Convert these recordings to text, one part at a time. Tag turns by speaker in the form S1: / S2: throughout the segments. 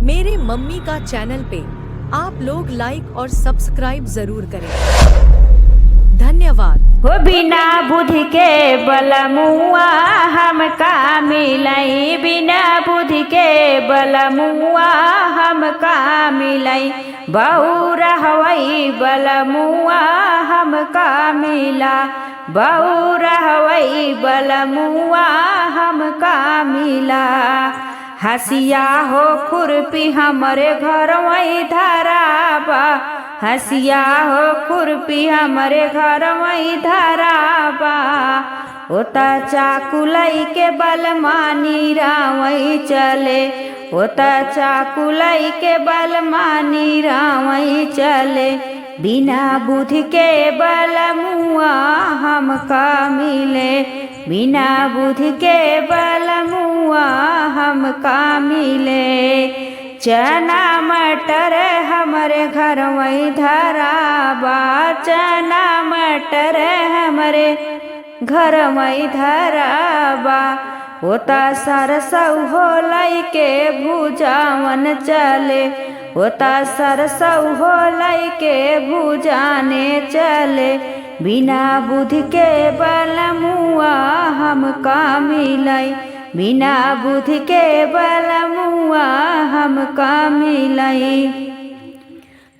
S1: मेरे मम्मी का चैनल पे आप लोग लाइक और सब्सक्राइब जरूर करें। धन्यवाद।
S2: हो बिना बुद्धि के बलमुआ हमका मिलई, बिना बुद्धि के बलमुआ हमका मिलई, बहु रहवई बलमुआ हमका मिला, बहु रहवई बलमुआ हमका मिला। हसिया हो खुरपी हमरे घर वही धराबा, हसिया हो खुरपी हमरे घर वही धराबा, ओता चाकू लई के बलमानी रावई चले, ओता चाकू लई के बलमानी रावई चले, बिना बुद्धि के बलमुआ हमका मिले, बिना बुद्धि के बलमुआ हमका मिले। चना मटर हमरे घर वही धराबा, चना मटर हमरे घर वही धराबा, होता सरसौ हो लई के भुजावन चले, होता सरसौ हो लई के भुजाने चले, बिना बुद्धि के बलमुआ हमका मिलई, बिना बुद्धि के बलमुआ हमका मिलई।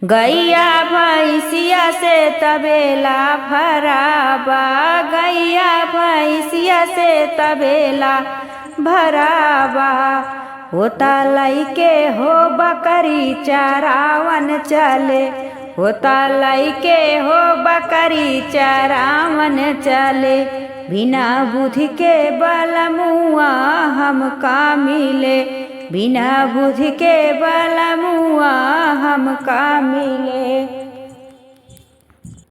S2: गैया भैंसिया से तबेला भराबा, गैया भैंसिया से तबेला भराबा, होता लई के हो बकरी चरावन चले, होता लई के हो बकरी चरावन चले, बिना बुद्धि के बलमुआ हमका मिले, बिना बुद्धि के बलमुआ हमका मिले।